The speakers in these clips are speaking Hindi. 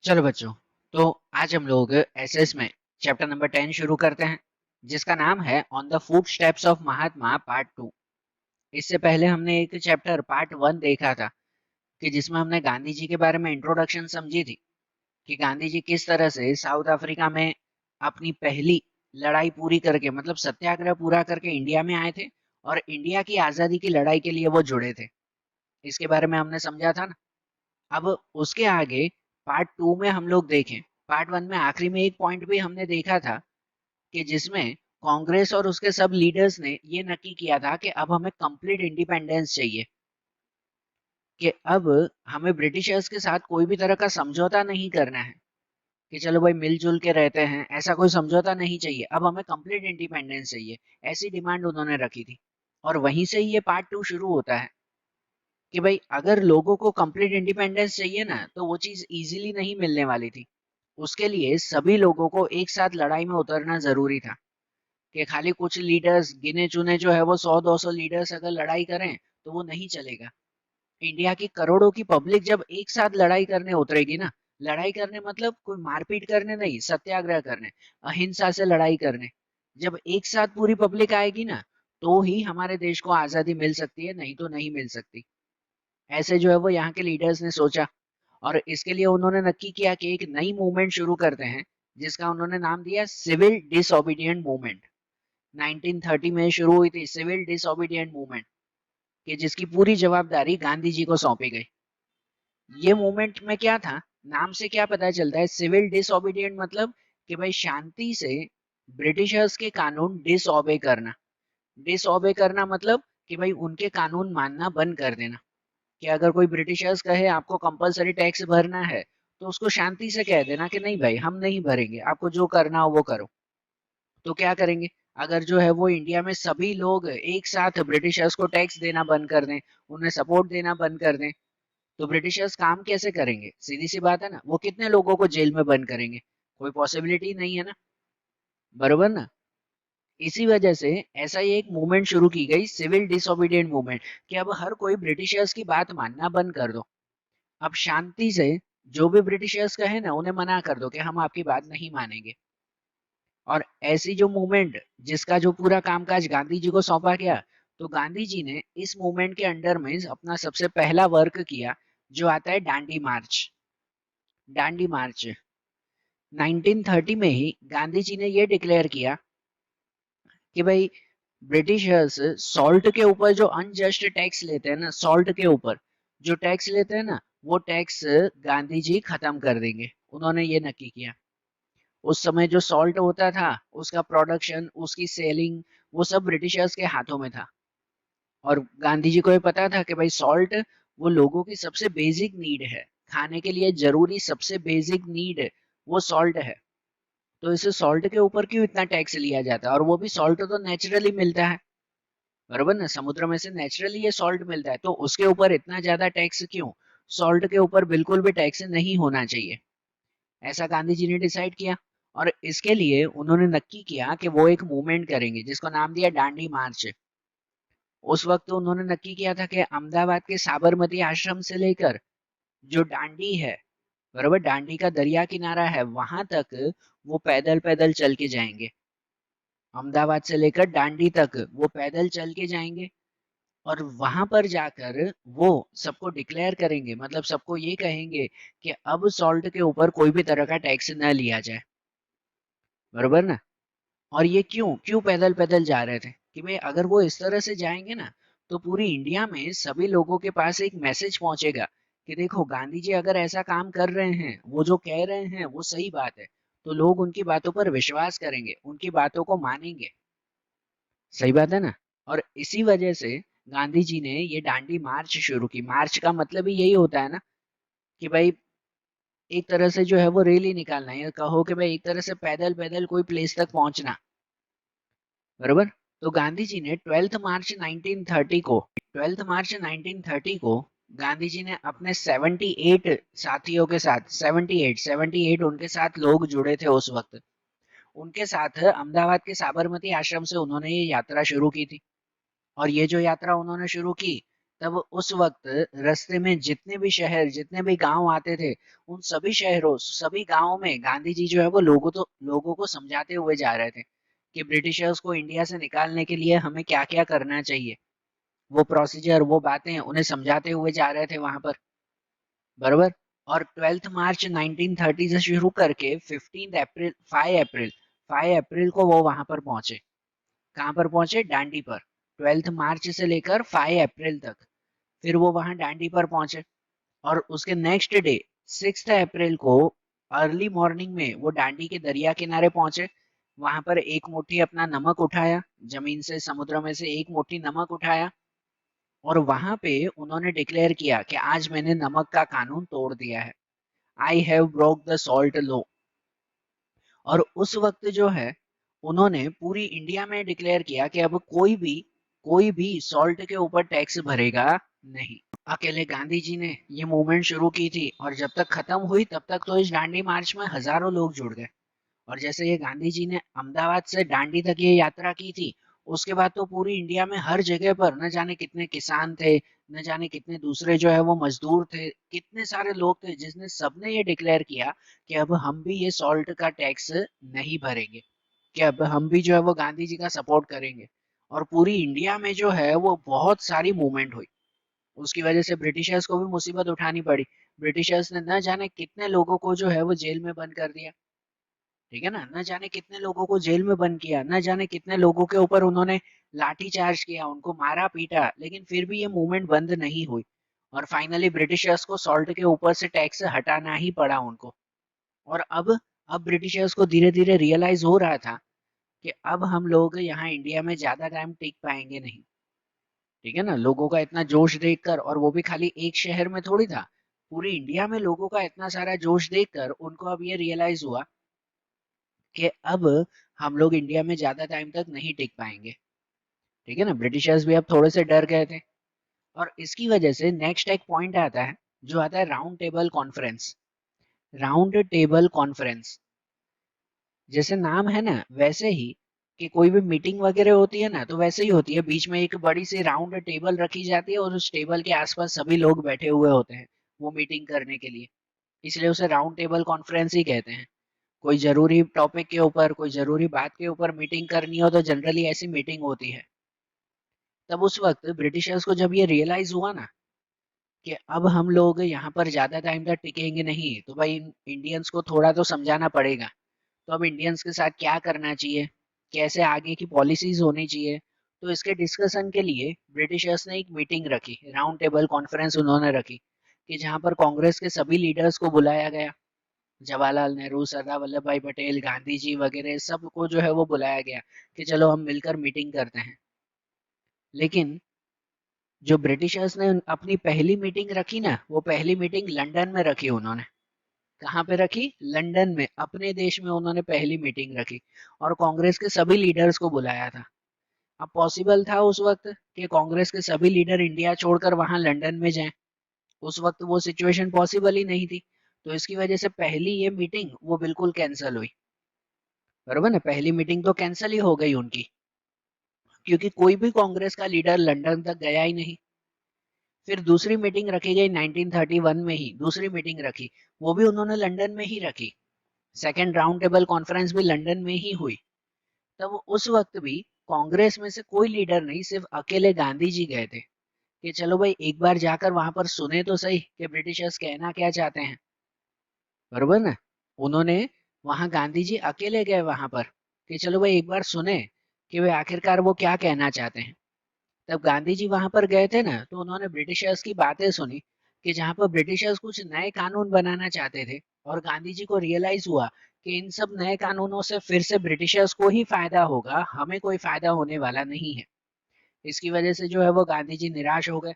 चलो बच्चों, तो आज हम लोग एसएस में चैप्टर नंबर 10 शुरू करते हैं, जिसका नाम है on the foot steps of Mahatma part 2। इससे पहले हमने एक चैप्टर पार्ट 1 देखा था कि जिसमें हमने गांधी जी के बारे में इंट्रोडक्शन समझी थी कि गांधी जी किस तरह से साउथ अफ्रीका में अपनी पहली लड़ाई पूरी करके मतलब सत्याग्रह पूरा करके इंडिया में आए थे और इंडिया की आज़ादी की लड़ाई के लिए वो जुड़े थे। इसके बारे में हमने समझा था ना। अब उसके आगे पार्ट 2 में हम लोग देखें, पार्ट 1 में आखिरी में एक पॉइंट भी हमने देखा था कि जिसमें कांग्रेस और उसके सब लीडर्स ने ये नक्की किया था कि अब हमें कंप्लीट इंडिपेंडेंस चाहिए, कि अब हमें ब्रिटिशर्स के साथ कोई भी तरह का समझौता नहीं करना है कि चलो भाई मिलजुल के रहते हैं, ऐसा कोई समझौता नहीं चाहिए, अब हमें कंप्लीट इंडिपेंडेंस चाहिए। ऐसी डिमांड उन्होंने रखी थी और वहीं से ही ये पार्ट 2 शुरू होता है कि भाई अगर लोगों को कंप्लीट इंडिपेंडेंस चाहिए ना तो वो चीज इजीली नहीं मिलने वाली थी। उसके लिए सभी लोगों को एक साथ लड़ाई में उतरना जरूरी था कि खाली कुछ लीडर्स गिने चुने जो है वो 100-200 लीडर्स अगर लड़ाई करें तो वो नहीं चलेगा। इंडिया की करोड़ों की पब्लिक जब एक साथ लड़ाई करने उतरेगी ना, लड़ाई करने मतलब कोई मारपीट करने नहीं, सत्याग्रह करने, अहिंसा से लड़ाई करने, जब एक साथ पूरी पब्लिक आएगी ना तो ही हमारे देश को आजादी मिल सकती है, नहीं तो नहीं मिल सकती। ऐसे जो है वो यहाँ के लीडर्स ने सोचा और इसके लिए उन्होंने नक्की किया कि एक नई मूवमेंट शुरू करते हैं जिसका उन्होंने नाम दिया सिविल डिसोबीडिएंट मूवमेंट। 1930 में शुरू हुई थी सिविल डिसोबीडिएंट मूवमेंट, कि जिसकी पूरी जवाबदारी गांधी जी को सौंपी गई। ये मूवमेंट में क्या था, नाम से क्या पता चलता है, सिविल डिसोबीडिएंट मतलब कि भाई शांति से ब्रिटिशर्स के कानून डिसओबे करना। डिसओबे करना मतलब कि भाई उनके कानून मानना बंद कर देना, कि अगर कोई ब्रिटिशर्स कहे आपको कंपलसरी टैक्स भरना है तो उसको शांति से कह देना कि नहीं भाई हम नहीं भरेंगे, आपको जो करना हो वो करो। तो क्या करेंगे, अगर जो है वो इंडिया में सभी लोग एक साथ ब्रिटिशर्स को टैक्स देना बंद कर दें, उन्हें सपोर्ट देना बंद कर दें, तो ब्रिटिशर्स काम कैसे करेंगे? सीधी सी बात है ना, वो कितने लोगों को जेल में बंद करेंगे? कोई पॉसिबिलिटी नहीं है ना, बरोबर ना। इसी वजह से ऐसा ही एक मूवमेंट शुरू की गई, सिविल डिसोबीडिएंट मूवमेंट, कि अब हर कोई ब्रिटिशर्स की बात मानना बंद कर दो। अब शांति से जो भी ब्रिटिशर्स कहे ना उन्हें मना कर दो कि हम आपकी बात नहीं मानेंगे। और ऐसी जो मूवमेंट जिसका जो पूरा कामकाज गांधी जी को सौंपा गया, तो गांधी जी ने इस मूवमेंट के अंडर में अपना सबसे पहला वर्क किया जो आता है डांडी मार्च। डांडी मार्च 1930 में ही गांधी जी ने यह डिक्लेयर किया कि भाई ब्रिटिशर्स सॉल्ट के ऊपर जो अनजस्ट टैक्स लेते हैं ना, सॉल्ट के ऊपर जो टैक्स लेते हैं ना, वो टैक्स गांधी जी खत्म कर देंगे। उन्होंने ये नक्की किया। उस समय जो सॉल्ट होता था उसका प्रोडक्शन, उसकी सेलिंग, वो सब ब्रिटिशर्स के हाथों में था। और गांधी जी को ये पता था कि भाई सॉल्ट वो लोगों की सबसे बेसिक नीड है, खाने के लिए जरूरी सबसे बेसिक नीड वो सॉल्ट है। तो इसे सॉल्ट के ऊपर क्यों इतना टैक्स लिया जाता है? और वो भी सॉल्ट तो नेचुरली मिलता है, बरोबर ना, समुद्र में से नेचुरली ये सॉल्ट मिलता है, तो उसके ऊपर इतना ज्यादा टैक्स क्यों? सॉल्ट के ऊपर बिल्कुल भी टैक्स नहीं होना चाहिए, ऐसा गांधी जी ने डिसाइड किया। और इसके लिए उन्होंने नक्की किया कि वो एक मूवमेंट करेंगे जिसको नाम दिया डांडी मार्च। उस वक्त उन्होंने नक्की किया था कि अहमदाबाद के साबरमती आश्रम से लेकर जो डांडी है, बरोबर डांडी का दरिया किनारा है, वहां तक वो पैदल पैदल चल के जाएंगे। अहमदाबाद से लेकर डांडी तक वो पैदल चल के जाएंगे और वहां पर जाकर वो सबको डिक्लेयर करेंगे, मतलब सबको ये कहेंगे कि अब सॉल्ट के ऊपर कोई भी तरह का टैक्स न लिया जाए, बरोबर ना। और ये क्यों क्यों पैदल पैदल जा रहे थे कि भाई अगर वो इस तरह से जाएंगे ना तो पूरी इंडिया में सभी लोगों के पास एक मैसेज पहुंचेगा कि देखो गांधी जी अगर ऐसा काम कर रहे हैं, वो जो कह रहे हैं वो सही बात है, तो लोग उनकी बातों पर विश्वास करेंगे, उनकी बातों को मानेंगे। सही बात है ना। और इसी वजह से गांधी जी ने ये डांडी मार्च शुरू की। मार्च का मतलब ही यही होता है ना कि भाई एक तरह से जो है वो रैली निकालना है, कहो कि भाई एक तरह से पैदल पैदल कोई प्लेस तक पहुंचना, बरोबर। तो गांधी जी ने 12 मार्च 1930 को गांधी जी ने अपने 78 साथियों के साथ, 78 उनके साथ लोग जुड़े थे उस वक्त, उनके साथ अहमदाबाद के साबरमती आश्रम से उन्होंने ये यात्रा शुरू की थी। और ये जो यात्रा उन्होंने शुरू की तब उस वक्त रास्ते में जितने भी शहर, जितने भी गांव आते थे, उन सभी शहरों, सभी गांवों में गांधी जी जो है वो लोगों को समझाते हुए जा रहे थे कि ब्रिटिशर्स को इंडिया से निकालने के लिए हमें क्या क्या करना चाहिए। वो प्रोसीजर, वो बातें उन्हें समझाते हुए जा रहे थे वहां पर, बरोबर। और 12 मार्च 1930 से शुरू करके 15 अप्रैल 5 अप्रैल 5 अप्रैल को वो वहां पर पहुंचे। कहाँ पर पहुंचे? डांडी पर। 12 मार्च से लेकर 5 अप्रैल तक फिर वो वहां डांडी पर पहुंचे। और उसके नेक्स्ट डे 6 अप्रैल को अर्ली मॉर्निंग में वो डांडी के दरिया किनारे पहुंचे। वहां पर एक मुट्ठी अपना नमक उठाया, जमीन से, समुद्र में से एक मुट्ठी नमक उठाया, और वहां पे उन्होंने डिक्लेयर किया कि आज मैंने नमक का कानून तोड़ दिया है। I have broke the salt law. और उस वक्त जो है उन्होंने पूरी इंडिया में डिक्लेयर किया कि अब कोई भी सॉल्ट के ऊपर टैक्स भरेगा नहीं। अकेले गांधी जी ने ये मूवमेंट शुरू की थी, और जब तक खत्म हुई तब तक तो इस दांडी मार्च में हजारों लोग जुड़ गए। और जैसे ये गांधी जी ने अहमदाबाद से दांडी तक ये यात्रा की थी, उसके बाद तो पूरी इंडिया में हर जगह पर न जाने कितने किसान थे, न जाने कितने दूसरे जो है वो मजदूर थे, कितने सारे लोग थे जिसने सबने ये डिक्लेयर किया कि अब हम भी ये सॉल्ट का टैक्स नहीं भरेंगे, कि अब हम भी जो है वो गांधी जी का सपोर्ट करेंगे। और पूरी इंडिया में जो है वो बहुत सारी मूवमेंट हुई। उसकी वजह से ब्रिटिशर्स को भी मुसीबत उठानी पड़ी। ब्रिटिशर्स ने न जाने कितने लोगों को जो है वो जेल में बंद कर दिया, ठीक है ना, न जाने कितने लोगों को जेल में बंद किया, न जाने कितने लोगों के ऊपर उन्होंने लाठी चार्ज किया, उनको मारा पीटा, लेकिन फिर भी ये मूवमेंट बंद नहीं हुई। और फाइनली ब्रिटिशर्स को सॉल्ट के ऊपर से टैक्स हटाना ही पड़ा उनको। और अब ब्रिटिशर्स को धीरे धीरे रियलाइज हो रहा था कि अब हम लोग यहाँ इंडिया में ज्यादा टाइम टिक पाएंगे नहीं, ठीक है ना। लोगों का इतना जोश देखकर, और वो भी खाली एक शहर में थोड़ी था, पूरी इंडिया में लोगों का इतना सारा जोश देखकर उनको अब ये रियलाइज हुआ कि अब हम लोग इंडिया में ज्यादा टाइम तक नहीं टिक पाएंगे, ठीक है ना। ब्रिटिशर्स भी अब थोड़े से डर गए थे। और इसकी वजह से नेक्स्ट एक पॉइंट आता है, जो आता है round table conference. Round table conference, जैसे नाम है ना वैसे ही, कि कोई भी मीटिंग वगैरह होती है ना तो वैसे ही होती है, बीच में एक बड़ी सी राउंड टेबल रखी जाती है और उस टेबल के आसपास सभी लोग बैठे हुए होते हैं वो मीटिंग करने के लिए। इसलिए उसे राउंड टेबल कॉन्फ्रेंस ही कहते हैं। कोई जरूरी टॉपिक के ऊपर, कोई जरूरी बात के ऊपर मीटिंग करनी हो तो जनरली ऐसी मीटिंग होती है। तब उस वक्त ब्रिटिशर्स को जब ये रियलाइज हुआ ना कि अब हम लोग यहाँ पर ज्यादा टाइम तक टिकेंगे नहीं, तो भाई इंडियंस को थोड़ा तो समझाना पड़ेगा। तो अब इंडियंस के साथ क्या करना चाहिए, कैसे आगे की पॉलिसीज होनी चाहिए, तो इसके डिस्कशन के लिए ब्रिटिशर्स ने एक मीटिंग रखी, राउंड टेबल कॉन्फ्रेंस उन्होंने रखी, कि जहाँ पर कांग्रेस के सभी लीडर्स को बुलाया गया। जवाहरलाल नेहरू, सरदार वल्लभ भाई पटेल, गांधी जी वगैरह सबको जो है वो बुलाया गया कि चलो हम मिलकर मीटिंग करते हैं। लेकिन जो ब्रिटिशर्स ने अपनी पहली मीटिंग रखी ना, वो पहली मीटिंग लंदन में रखी उन्होंने। कहाँ पे रखी? लंदन में, अपने देश में उन्होंने पहली मीटिंग रखी, और कांग्रेस के सभी लीडर्स को बुलाया था। अब पॉसिबल था उस वक्त कि कांग्रेस के सभी लीडर इंडिया छोड़कर वहां लंदन में जाएं? उस वक्त वो सिचुएशन पॉसिबल ही नहीं थी। तो इसकी वजह से पहली ये मीटिंग वो बिल्कुल कैंसिल हुई, बरोबर ना। पहली मीटिंग तो कैंसिल ही हो गई उनकी, क्योंकि कोई भी कांग्रेस का लीडर लंदन तक गया ही नहीं। फिर दूसरी मीटिंग रखी गई 1931 में ही, दूसरी मीटिंग रखी, वो भी उन्होंने लंदन में ही रखी। सेकेंड राउंड टेबल कॉन्फ्रेंस भी लंदन में ही हुई। तब उस वक्त भी कांग्रेस में से कोई लीडर नहीं, सिर्फ अकेले गांधी जी गए थे कि चलो भाई एक बार जाकर वहां पर सुने तो सही कि ब्रिटिशर्स कहना क्या चाहते हैं, बरोबर ना। उन्होंने, वहां गांधी जी अकेले गए वहां पर कि चलो भाई एक बार सुने कि वे आखिरकार वो क्या कहना चाहते हैं। तब गांधी जी वहां पर गए थे ना, तो उन्होंने ब्रिटिशर्स की बातें सुनी कि जहां पर ब्रिटिशर्स कुछ नए कानून बनाना चाहते थे, और गांधी जी को रियलाइज हुआ कि इन सब नए कानूनों से फिर से ब्रिटिशर्स को ही फायदा होगा, हमें कोई फायदा होने वाला नहीं है। इसकी वजह से जो है वो गांधी जी निराश हो गए।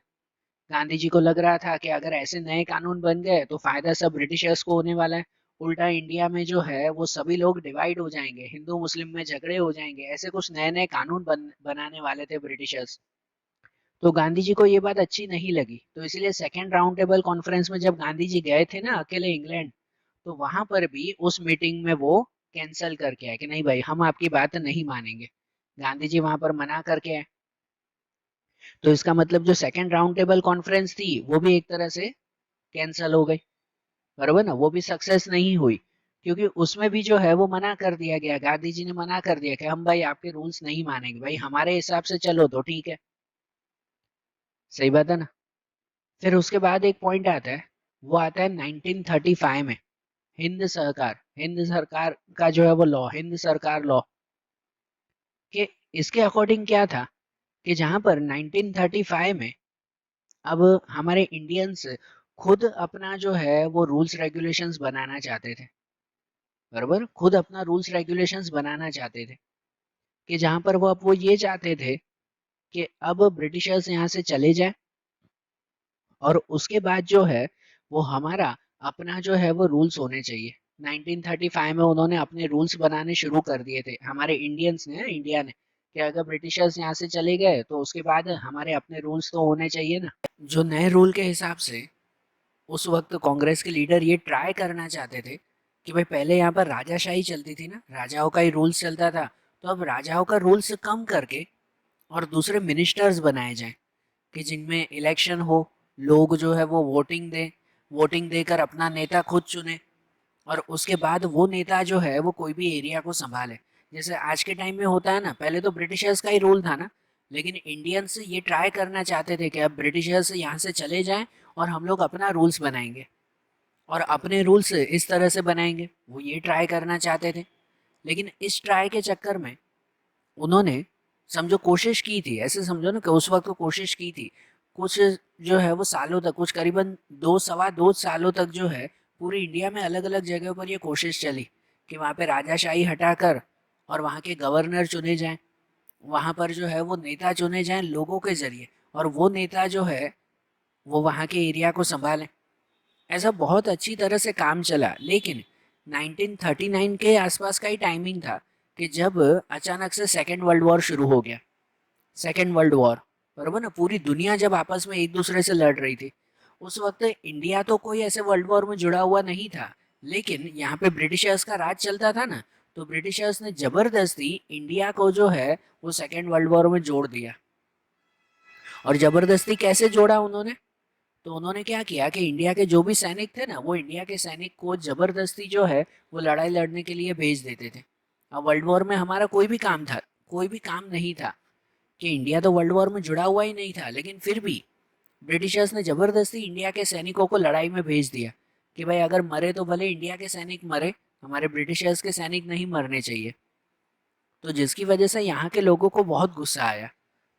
गांधी जी को लग रहा था कि अगर ऐसे नए कानून बन गए तो फायदा सब ब्रिटिशर्स को होने वाला है, उल्टा इंडिया में जो है वो सभी लोग डिवाइड हो जाएंगे, हिंदू मुस्लिम में झगड़े हो जाएंगे, ऐसे कुछ नए नए कानून बनाने वाले थे ब्रिटिशर्स। तो गांधी जी को ये बात अच्छी नहीं लगी, तो इसलिए सेकेंड राउंड टेबल कॉन्फ्रेंस में जब गांधी जी गए थे ना अकेले इंग्लैंड, तो वहां पर भी उस मीटिंग में वो कैंसल करके आए कि नहीं भाई हम आपकी बात नहीं मानेंगे। गांधी जी वहां पर मना करके आए। तो इसका मतलब जो सेकंड राउंड टेबल कॉन्फ्रेंस थी वो भी एक तरह से कैंसल हो गई, बराबर ना, वो भी सक्सेस नहीं हुई, क्योंकि उसमें भी जो है वो मना कर दिया गया, गांधी जी ने मना कर दिया कि हम भाई आपके रूल्स नहीं मानेंगे, भाई हमारे हिसाब से चलो तो ठीक है। सही बात है ना। फिर उसके बाद एक पॉइंट आता है, वो आता है 1935 में, हिंद सरकार का जो है वो लॉ, हिंद सरकार लॉ, कि इसके अकॉर्डिंग क्या था कि जहां पर 1935 में अब हमारे इंडियंस खुद अपना जो है वो रूल्स रेगुलेशंस बनाना चाहते थे, बराबर, खुद अपना रूल्स रेगुलेशंस बनाना चाहते थे, कि जहां पर वो ये चाहते थे कि अब ब्रिटिशर्स यहाँ से चले जाए, और उसके बाद जो है वो हमारा अपना जो है वो रूल्स होने चाहिए। 1935 में उन्होंने अपने रूल्स बनाने शुरू कर दिए थे, हमारे इंडियंस ने, इंडिया ने, कि अगर ब्रिटिशर्स यहाँ से चले गए तो उसके बाद हमारे अपने रूल्स तो होने चाहिए ना। जो नए रूल के हिसाब से उस वक्त कांग्रेस के लीडर ये ट्राई करना चाहते थे कि भाई पहले यहाँ पर राजाशाही चलती थी ना, राजाओं का ही रूल्स चलता था, तो अब राजाओं का रूल्स कम करके और दूसरे मिनिस्टर्स बनाए जाएं कि जिनमें इलेक्शन हो, लोग जो है वो वोटिंग दें, वोटिंग देकर अपना नेता खुद चुने, और उसके बाद वो नेता जो है वो कोई भी एरिया को संभाले। जैसे आज के टाइम में होता है ना, पहले तो ब्रिटिशर्स का ही रूल था ना, लेकिन इंडियंस ये ट्राई करना चाहते थे कि अब ब्रिटिशर्स यहाँ से चले जाएं और हम लोग अपना रूल्स बनाएंगे, और अपने रूल्स इस तरह से बनाएंगे, वो ये ट्राई करना चाहते थे। लेकिन इस ट्राई के चक्कर में उन्होंने, समझो कोशिश की थी, ऐसे समझो ना कि उस वक्त तो कोशिश की थी, कुछ जो है वो सालों तक, कुछ करीबन 2 सवा 2 सालों तक जो है पूरी इंडिया में अलग अलग जगहों पर ये कोशिश चली कि वहाँ पे राजाशाही हटाकर और वहाँ के गवर्नर चुने जाएं, वहाँ पर जो है वो नेता चुने जाएं लोगों के जरिए, और वो नेता जो है वो वहाँ के एरिया को संभालें। ऐसा बहुत अच्छी तरह से काम चला, लेकिन 1939 के आसपास का ही टाइमिंग था कि जब अचानक से सेकेंड वर्ल्ड वॉर शुरू हो गया। सेकेंड वर्ल्ड वॉर, बराबर ना, पूरी दुनिया जब आपस में एक दूसरे से लड़ रही थी, उस वक्त इंडिया तो कोई ऐसे वर्ल्ड वॉर में जुड़ा हुआ नहीं था, लेकिन यहाँ पे ब्रिटिशर्स का राज चलता था ना, तो ब्रिटिशर्स ने जबरदस्ती इंडिया को जो है वो सेकेंड वर्ल्ड वॉर में जोड़ दिया। और जबरदस्ती कैसे जोड़ा उन्होंने, तो उन्होंने क्या किया कि इंडिया के जो भी सैनिक थे ना, वो इंडिया के सैनिक को जबरदस्ती जो है वो लड़ाई लड़ने के लिए भेज देते थे। अब वर्ल्ड वॉर में हमारा कोई भी काम था, कोई भी काम नहीं था, कि इंडिया तो वर्ल्ड वॉर में जुड़ा हुआ ही नहीं था, लेकिन फिर भी ब्रिटिशर्स ने जबरदस्ती इंडिया के सैनिकों को लड़ाई में भेज दिया कि भाई अगर मरे तो भले इंडिया के सैनिक मरे, हमारे ब्रिटिशर्स के सैनिक नहीं मरने चाहिए। तो जिसकी वजह से यहाँ के लोगों को बहुत गुस्सा आया।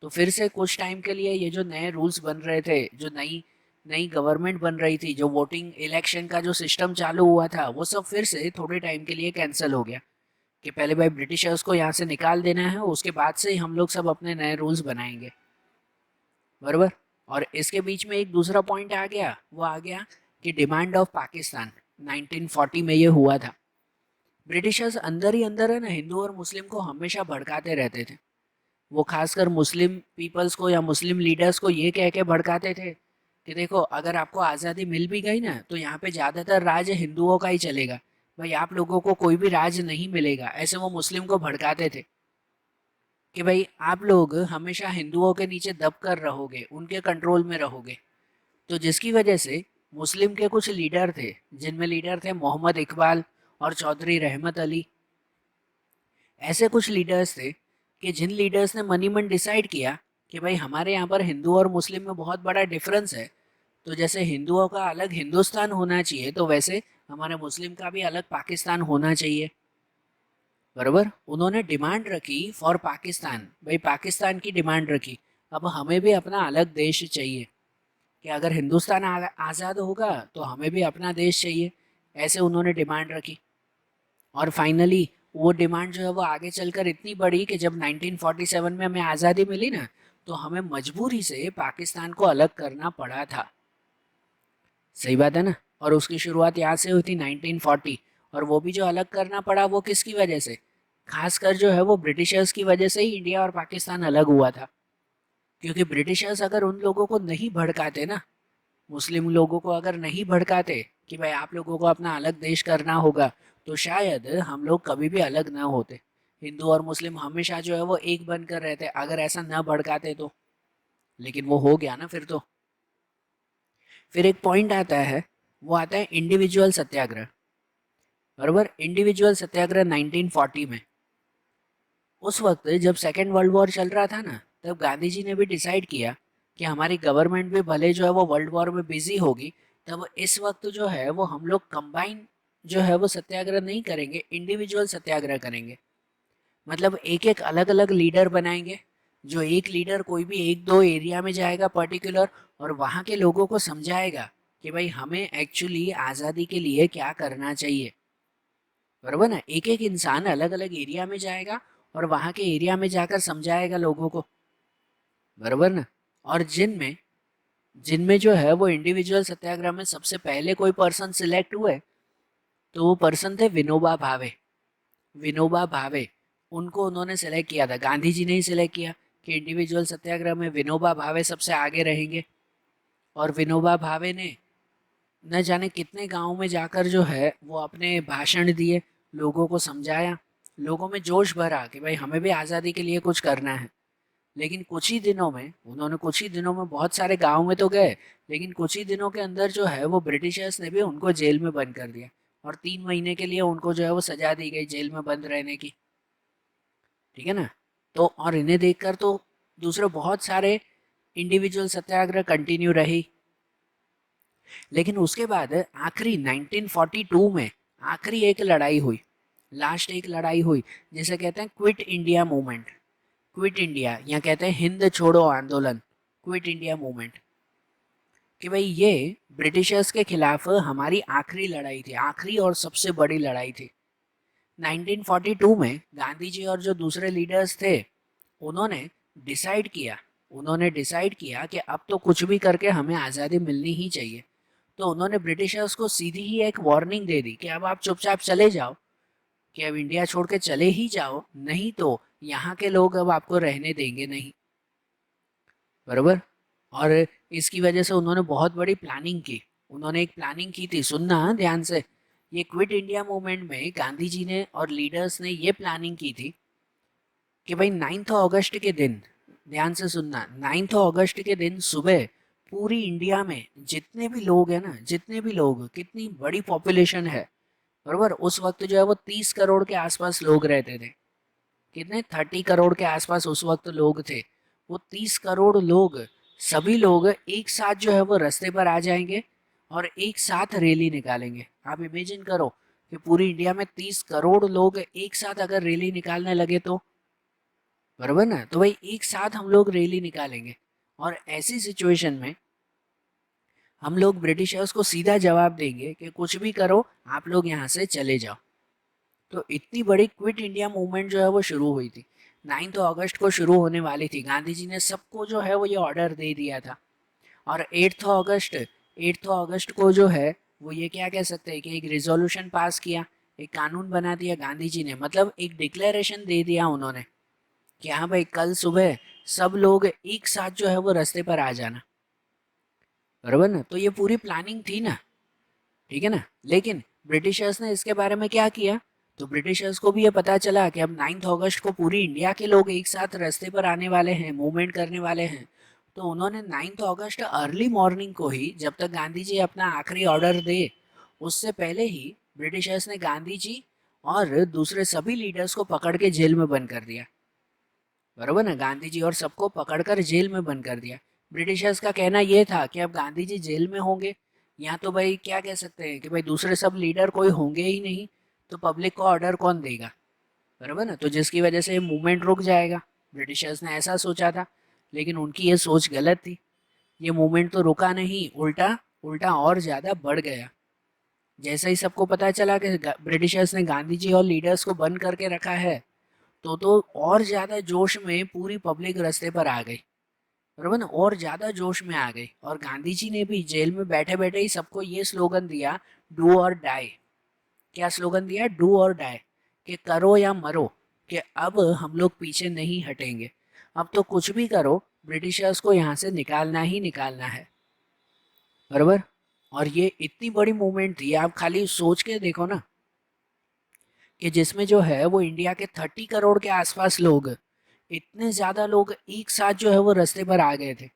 तो फिर से कुछ टाइम के लिए ये जो नए रूल्स बन रहे थे, जो नई नई गवर्नमेंट बन रही थी, जो वोटिंग इलेक्शन का जो सिस्टम चालू हुआ था, वो सब फिर से थोड़े टाइम के लिए कैंसिल हो गया कि पहले भाई ब्रिटिशर्स को यहाँ से निकाल देना है, उसके बाद से ही हम लोग सब अपने नए रूल्स बनाएंगे, बराबर। और इसके बीच में एक दूसरा पॉइंट आ गया, वो आ गया कि डिमांड ऑफ पाकिस्तान, 1940 में ये हुआ था। ब्रिटिशर्स अंदर ही अंदर है ना हिंदू और मुस्लिम को हमेशा भड़काते रहते थे। वो खासकर मुस्लिम पीपल्स को या मुस्लिम लीडर्स को ये कह के भड़काते थे कि देखो अगर आपको आज़ादी मिल भी गई ना, तो यहाँ पे ज़्यादातर राज हिंदुओं का ही चलेगा, भाई आप लोगों को कोई भी राज नहीं मिलेगा, ऐसे वो मुस्लिम को भड़काते थे कि भाई आप लोग हमेशा हिंदुओं के नीचे दब कर रहोगे, उनके कंट्रोल में रहोगे। तो जिसकी वजह से मुस्लिम के कुछ लीडर थे, जिनमें लीडर थे मोहम्मद इकबाल और चौधरी रहमत अली, ऐसे कुछ लीडर्स थे कि जिन लीडर्स ने मनी मन डिसाइड किया कि भाई हमारे यहाँ पर हिंदू और मुस्लिम में बहुत बड़ा डिफरेंस है, तो जैसे हिंदुओं का अलग हिंदुस्तान होना चाहिए, तो वैसे हमारे मुस्लिम का भी अलग पाकिस्तान होना चाहिए, बराबर। उन्होंने डिमांड रखी फॉर पाकिस्तान, भाई पाकिस्तान की डिमांड रखी, अब हमें भी अपना अलग देश चाहिए, कि अगर हिंदुस्तान आज़ाद होगा तो हमें भी अपना देश चाहिए, ऐसे उन्होंने डिमांड रखी। और फाइनली वो डिमांड जो है वो आगे चलकर इतनी बढ़ी कि जब 1947 में हमें आज़ादी मिली ना, तो हमें मजबूरी से पाकिस्तान को अलग करना पड़ा था। सही बात है ना। और उसकी शुरुआत यहाँ से हुई थी 1940, और वो भी जो अलग करना पड़ा वो किसकी वजह से, खासकर जो है वो ब्रिटिशर्स की वजह से ही इंडिया और पाकिस्तान अलग हुआ था। क्योंकि ब्रिटिशर्स अगर उन लोगों को नहीं भड़काते ना, मुस्लिम लोगों को अगर नहीं भड़काते कि भाई आप लोगों को अपना अलग देश करना होगा, तो शायद हम लोग कभी भी अलग ना होते, हिंदू और मुस्लिम हमेशा जो है वो एक बनकर रहते, अगर ऐसा न भड़काते तो। लेकिन वो हो गया ना फिर तो। फिर एक पॉइंट आता है, वो आता है इंडिविजुअल सत्याग्रह, बराबर। इंडिविजुअल सत्याग्रह 1940 में, उस वक्त जब सेकेंड वर्ल्ड वॉर चल रहा था ना, तब गांधी जी ने भी डिसाइड किया कि हमारी गवर्नमेंट भी भले जो है वो वर्ल्ड वॉर में बिजी होगी, तब इस वक्त जो है वो हम लोग कंबाइन जो है वो सत्याग्रह नहीं करेंगे, इंडिविजुअल सत्याग्रह करेंगे। मतलब एक एक अलग अलग लीडर बनाएंगे, जो एक लीडर कोई भी एक दो एरिया में जाएगा पर्टिकुलर, और वहाँ के लोगों को समझाएगा कि भाई हमें एक्चुअली आज़ादी के लिए क्या करना चाहिए, बराबर ना। एक एक इंसान अलग अलग एरिया में जाएगा और वहाँ के एरिया में जाकर समझाएगा लोगों को, बराबर ना। और जिनमें जिनमें जो है वो इंडिविजुअल सत्याग्रह में सबसे पहले कोई पर्सन सिलेक्ट हुए, तो वो पर्सन थे विनोबा भावे। विनोबा भावे, उनको उन्होंने सेलेक्ट किया था, गांधी जी ने ही सिलेक्ट किया कि इंडिविजुअल सत्याग्रह में विनोबा भावे सबसे आगे रहेंगे। और विनोबा भावे ने न जाने कितने गांव में जाकर जो है वो अपने भाषण दिए, लोगों को समझाया, लोगों में जोश भरा कि भाई हमें भी आज़ादी के लिए कुछ करना है। लेकिन कुछ ही दिनों में उन्होंने, कुछ ही दिनों में बहुत सारे गांव में तो गए, लेकिन कुछ ही दिनों के अंदर जो है वो ब्रिटिशर्स ने भी उनको जेल में बंद कर दिया, और 3 महीने के लिए उनको जो है वो सजा दी गई जेल में बंद रहने की, ठीक है ना। तो और इन्हें देखकर तो दूसरे बहुत सारे इंडिविजुअल सत्याग्रह कंटिन्यू रही। लेकिन उसके बाद आखिरी 1942 में आखिरी एक लड़ाई हुई, लास्ट एक लड़ाई हुई, जिसे कहते हैं quit India movement. Quit India या कहते हैं हिंद छोड़ो आंदोलन, क्विट इंडिया मूवमेंट। कि भाई ये ब्रिटिशर्स के खिलाफ हमारी आखिरी लड़ाई थी, आखिरी और सबसे बड़ी लड़ाई थी। 1942 में गांधी जी और जो दूसरे लीडर्स थे, उन्होंने डिसाइड किया कि अब तो कुछ भी करके हमें आज़ादी मिलनी ही चाहिए। तो उन्होंने ब्रिटिशर्स को सीधी ही एक वार्निंग दे दी कि अब आप चुपचाप चले जाओ, कि अब इंडिया छोड़ के चले ही जाओ, नहीं तो यहाँ के लोग अब आपको रहने देंगे नहीं, बरोबर। और इसकी वजह से उन्होंने बहुत बड़ी प्लानिंग की, उन्होंने एक प्लानिंग की थी, सुनना ध्यान से। ये क्विट इंडिया मूवमेंट में गांधी जी ने और लीडर्स ने ये प्लानिंग की थी कि भाई 9 अगस्त के दिन, ध्यान से सुनना, 9 अगस्त के दिन सुबह पूरी इंडिया में जितने भी लोग हैं ना, जितने भी लोग, कितनी बड़ी पॉपुलेशन है, बरोबर, उस वक्त जो है वो 30 करोड़ के आसपास लोग रहते थे। कितने, 30 करोड़ के आसपास उस वक्त लोग थे। वो 30 करोड़ लोग, सभी लोग एक साथ जो है वो रास्ते पर आ जाएंगे और एक साथ रैली निकालेंगे। आप इमेजिन करो कि पूरी इंडिया में 30 करोड़ लोग एक साथ अगर रैली निकालने लगे तो, बराबर ना। तो भाई एक साथ हम लोग रैली निकालेंगे, और ऐसी सिचुएशन में हम लोग ब्रिटिशर्स को सीधा जवाब देंगे कि कुछ भी करो, आप लोग यहाँ से चले जाओ। तो इतनी बड़ी क्विट इंडिया मूवमेंट जो है वो शुरू हुई थी, 9 अगस्त को शुरू होने वाली थी। गांधी जी ने सबको जो है वो ये ऑर्डर दे दिया था। और 8 अगस्त को जो है वो ये क्या कह सकते हैं कि एक रिजोल्यूशन पास किया, एक कानून बना दिया गांधी जी ने, मतलब एक डिक्लेरेशन दे दिया उन्होंने कि हाँ भाई कल सुबह सब लोग एक साथ जो है वो रास्ते पर आ जाना, बराबर ना। तो ये पूरी प्लानिंग थी ना, ठीक है ना। लेकिन ब्रिटिशर्स ने इसके बारे में क्या किया, तो ब्रिटिशर्स को भी ये पता चला कि अब 9 अगस्त को पूरी इंडिया के लोग एक साथ रास्ते पर आने वाले हैं, मूवमेंट करने वाले हैं। तो उन्होंने 9 अगस्त अर्ली मॉर्निंग को ही, जब तक गांधी जी अपना आखिरी ऑर्डर दे, उससे पहले ही ब्रिटिशर्स ने गांधी जी और दूसरे सभी लीडर्स को पकड़ के जेल में बंद कर दिया, बरोबर ना। गांधी जी और सबको पकड़कर जेल में बंद कर दिया। ब्रिटिशर्स का कहना यह था कि अब गांधी जी जेल में होंगे, या तो भाई क्या कह सकते हैं कि भाई दूसरे सब लीडर कोई होंगे ही नहीं, तो पब्लिक को ऑर्डर कौन देगा, बरोबर ना। तो जिसकी वजह से मूवमेंट रुक जाएगा, ब्रिटिशर्स ने ऐसा सोचा था। लेकिन उनकी ये सोच गलत थी, ये मूवमेंट तो रुका नहीं, उल्टा उल्टा और ज़्यादा बढ़ गया। जैसे ही सबको पता चला कि ब्रिटिशर्स ने गांधी जी और लीडर्स को बंद करके रखा है, तो और ज़्यादा जोश में पूरी पब्लिक रास्ते पर आ गई, बराबर ना, और ज़्यादा जोश में आ गई। और गांधी जी ने भी जेल में बैठे बैठे ही सबको ये स्लोगन दिया, डू और डाई। क्या स्लोगन दिया, डू और डाई, कि करो या मरो, कि अब हम लोग पीछे नहीं हटेंगे, अब तो कुछ भी करो, ब्रिटिशर्स को यहाँ से निकालना ही निकालना है, बराबर। और ये इतनी बड़ी मूवमेंट थी, आप खाली सोच के देखो ना, कि जिसमें जो है वो इंडिया के 30 करोड़ के आसपास लोग, इतने ज़्यादा लोग एक साथ जो है वो रास्ते पर आ गए थे।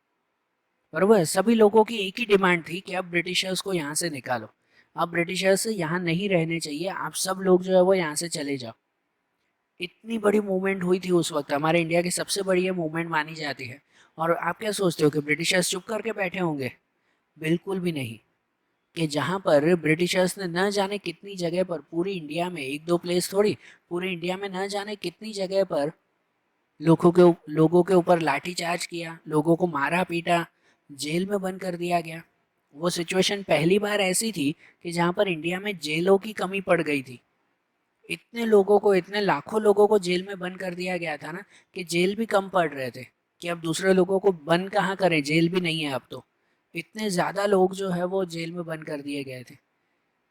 बरोबर, सभी लोगों की एक ही डिमांड थी कि अब ब्रिटिशर्स को यहाँ से निकालो, अब ब्रिटिशर्स यहाँ नहीं रहने चाहिए, आप सब लोग जो है वो यहाँ से चले जाओ। इतनी बड़ी मूवमेंट हुई थी उस वक्त, हमारे इंडिया की सबसे बड़ी ये मूवमेंट मानी जाती है। और आप क्या सोचते हो कि ब्रिटिशर्स चुप करके बैठे होंगे? बिल्कुल भी नहीं। कि जहाँ पर ब्रिटिशर्स ने न जाने कितनी जगह पर, पूरी इंडिया में एक दो प्लेस थोड़ी, पूरे इंडिया में न जाने कितनी जगह पर लोगों के ऊपर लाठीचार्ज किया, लोगों को मारा पीटा, जेल में बंद कर दिया गया। वो सिचुएशन पहली बार ऐसी थी कि जहाँ पर इंडिया में जेलों की कमी पड़ गई थी। इतने लोगों को, इतने लाखों लोगों को जेल में बंद कर दिया गया था ना, कि जेल भी कम पड़ रहे थे, कि अब दूसरे लोगों को बंद कहाँ करें, जेल भी नहीं है अब तो। इतने ज़्यादा लोग जो है वो जेल में बंद कर दिए गए थे।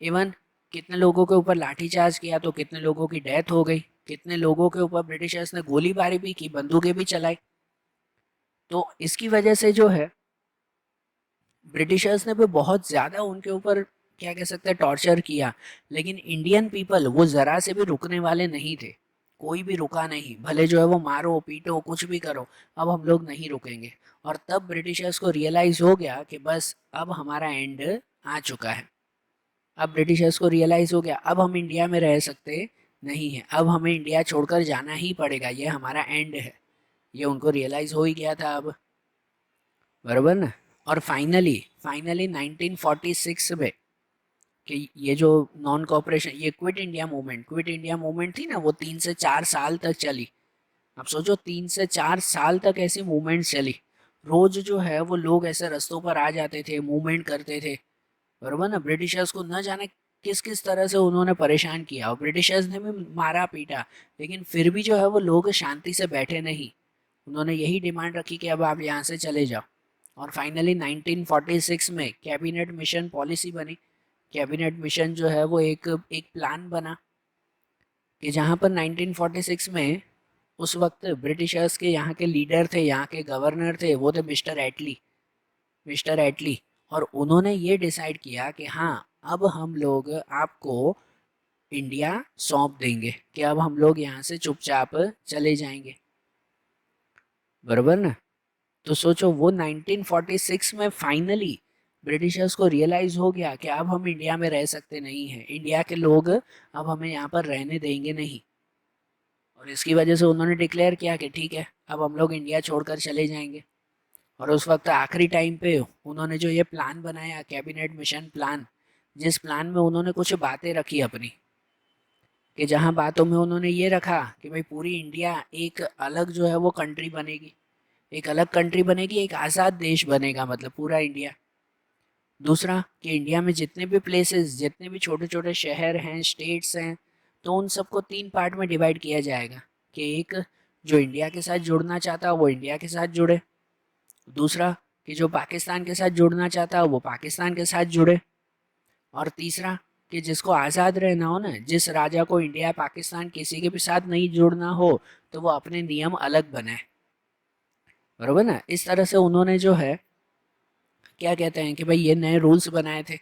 इवन कितने लोगों के ऊपर लाठीचार्ज किया तो कितने लोगों की डेथ हो गई, कितने लोगों के ऊपर ब्रिटिशर्स ने गोलीबारी भी की, बंदूकें भी चलाई। तो इसकी वजह से जो है ब्रिटिशर्स ने भी बहुत ज़्यादा उनके ऊपर, क्या कह सकते हैं, टॉर्चर किया। लेकिन इंडियन पीपल वो ज़रा से भी रुकने वाले नहीं थे। कोई भी रुका नहीं, भले जो है वो मारो पीटो कुछ भी करो, अब हम लोग नहीं रुकेंगे। और तब ब्रिटिशर्स को रियलाइज़ हो गया कि बस अब हमारा एंड आ चुका है। अब ब्रिटिशर्स को रियलाइज़ हो गया अब हम इंडिया में रह सकते नहीं हैं, अब हमें इंडिया छोड़कर जाना ही पड़ेगा, ये हमारा एंड है। ये उनको रियलाइज़ हो ही गया था अब। बराबर ना। और फाइनली फाइनली 1946 में, कि ये जो नॉन कॉपरेशन, ये क्विट इंडिया मूवमेंट थी ना, वो 3 से 4 साल तक चली। अब सोचो 3 से 4 साल तक ऐसी मूवमेंट चली। रोज जो है वो लोग ऐसे रास्तों पर आ जाते थे, मूवमेंट करते थे। बरोबर ना। ब्रिटिशर्स को न जाने किस किस तरह से उन्होंने परेशान किया, और ब्रिटिशर्स ने भी मारा पीटा, लेकिन फिर भी जो है वो लोग शांति से बैठे नहीं। उन्होंने यही डिमांड रखी कि अब आप यहाँ से चले जाओ। और फाइनली 1946 में कैबिनेट मिशन पॉलिसी बनी। कैबिनेट मिशन जो है वो एक एक प्लान बना, कि जहाँ पर 1946 में उस वक्त ब्रिटिशर्स के यहाँ के लीडर थे, यहाँ के गवर्नर थे, वो थे मिस्टर एटली। और उन्होंने ये डिसाइड किया कि हाँ, अब हम लोग आपको इंडिया सौंप देंगे, कि अब हम लोग यहाँ से चुपचाप चले जाएंगे। बराबर ना। तो सोचो वो 1946 में फाइनली ब्रिटिशर्स को रियलाइज हो गया कि अब हम इंडिया में रह सकते नहीं हैं, इंडिया के लोग अब हमें यहाँ पर रहने देंगे नहीं। और इसकी वजह से उन्होंने डिक्लेयर किया कि ठीक है, अब हम लोग इंडिया छोड़कर चले जाएंगे। और उस वक्त आखिरी टाइम पे उन्होंने जो ये प्लान बनाया, कैबिनेट मिशन प्लान, जिस प्लान में उन्होंने कुछ बातें रखी अपनी, कि जहाँ बातों में उन्होंने ये रखा कि भाई पूरी इंडिया एक अलग जो है वो कंट्री बनेगी, एक अलग कंट्री बनेगी, एक आज़ाद देश बनेगा, मतलब पूरा इंडिया। दूसरा कि इंडिया में जितने भी प्लेसेस, जितने भी छोटे छोटे शहर हैं, स्टेट्स हैं, तो उन सबको 3 पार्ट में डिवाइड किया जाएगा, कि एक जो इंडिया के साथ जुड़ना चाहता है वो इंडिया के साथ जुड़े, दूसरा कि जो पाकिस्तान के साथ जुड़ना चाहता है वो पाकिस्तान के साथ जुड़े, और तीसरा कि जिसको आज़ाद रहना हो ना, जिस राजा को इंडिया पाकिस्तान किसी के भी साथ नहीं जुड़ना हो, तो वो अपने नियम अलग बनाए। बरोबर ना। इस तरह से उन्होंने जो है, क्या कहते हैं कि भाई, ये नए रूल्स बनाए थे।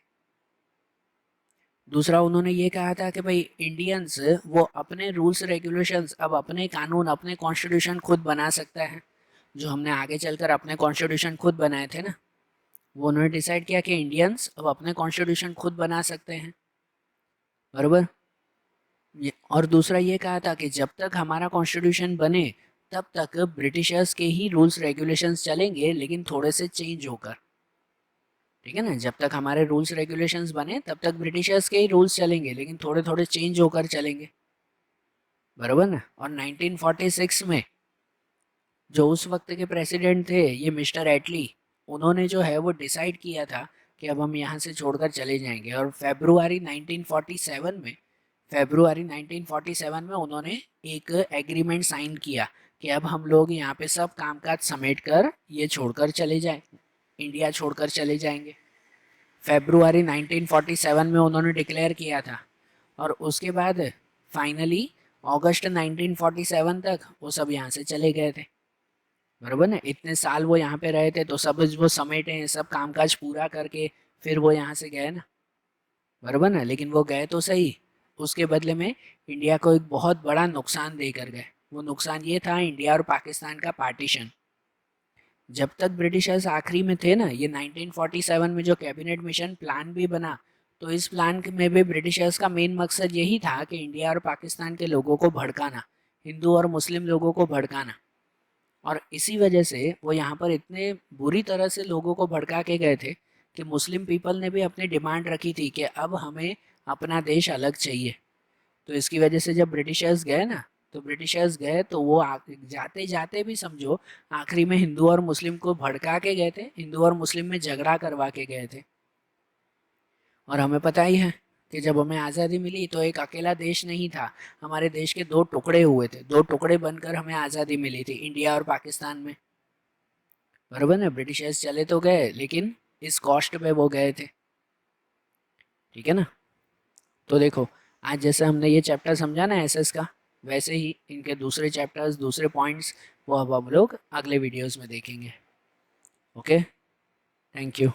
दूसरा उन्होंने ये कहा था कि भाई इंडियंस वो अपने रूल्स रेगुलेशंस, अब अपने कानून, अपने कॉन्स्टिट्यूशन खुद बना सकता है। जो हमने आगे चलकर अपने कॉन्स्टिट्यूशन खुद बनाए थे ना, वो उन्होंने डिसाइड किया कि इंडियंस अब अपने कॉन्स्टिट्यूशन खुद बना सकते हैं। बराबर। और दूसरा ये कहा था कि जब तक हमारा कॉन्स्टिट्यूशन बने तब तक ब्रिटिशर्स के ही रूल्स रेगुलेशंस चलेंगे, लेकिन थोड़े से चेंज होकर। ठीक है ना। जब तक हमारे रूल्स रेगुलेशंस बने तब तक ब्रिटिशर्स के ही रूल्स चलेंगे, लेकिन थोड़े थोड़े चेंज होकर चलेंगे। बराबर ना। और 1946 में जो उस वक्त के प्रेसिडेंट थे, ये मिस्टर एटली, उन्होंने जो है वो डिसाइड किया था कि अब हम यहाँ से छोड़कर चले जाएंगे। और फेब्रुआरी 1947 में उन्होंने एक एग्रीमेंट साइन किया कि अब हम लोग यहाँ पे सब कामकाज समेट कर ये छोड़कर चले जाएं, इंडिया छोड़कर चले जाएंगे। फेब्रुआरी 1947 में उन्होंने डिक्लेयर किया था। और उसके बाद फाइनली अगस्त 1947 तक वो सब यहाँ से चले गए थे। बराबर ना। इतने साल वो यहाँ पे रहे थे, तो सब वो समेटे हैं, सब कामकाज पूरा करके फिर वो यहाँ से गए ना। बराबर ना। लेकिन वो गए तो सही, उसके बदले में इंडिया को एक बहुत बड़ा नुकसान देकर गए। वो नुकसान ये था, इंडिया और पाकिस्तान का पार्टीशन। जब तक ब्रिटिशर्स आखिरी में थे ना, ये 1947 में जो कैबिनेट मिशन प्लान भी बना, तो इस प्लान में भी ब्रिटिशर्स का मेन मकसद यही था कि इंडिया और पाकिस्तान के लोगों को भड़काना, हिंदू और मुस्लिम लोगों को भड़काना। और इसी वजह से वो यहाँ पर इतने बुरी तरह से लोगों को भड़का के गए थे कि मुस्लिम पीपल ने भी अपनी डिमांड रखी थी कि अब हमें अपना देश अलग चाहिए। तो इसकी वजह से जब ब्रिटिशर्स गए ना, तो ब्रिटिशर्स गए तो वो जाते जाते भी समझो आखिरी में हिंदू और मुस्लिम को भड़का के गए थे, हिंदू और मुस्लिम में झगड़ा करवा के गए थे। और हमें पता ही है कि जब हमें आज़ादी मिली तो एक अकेला देश नहीं था, हमारे देश के दो टुकड़े हुए थे, दो टुकड़े बनकर हमें आज़ादी मिली थी, इंडिया और पाकिस्तान में। बराबर ना, ब्रिटिशर्स चले तो गए लेकिन इस कॉस्ट पे वो गए थे। ठीक है ना। तो देखो, आज जैसे हमने ये चैप्टर समझा ना एसएस का, वैसे ही इनके दूसरे चैप्टर्स, दूसरे पॉइंट्स वो अब हम लोग अगले वीडियोस में देखेंगे। Okay, thank you.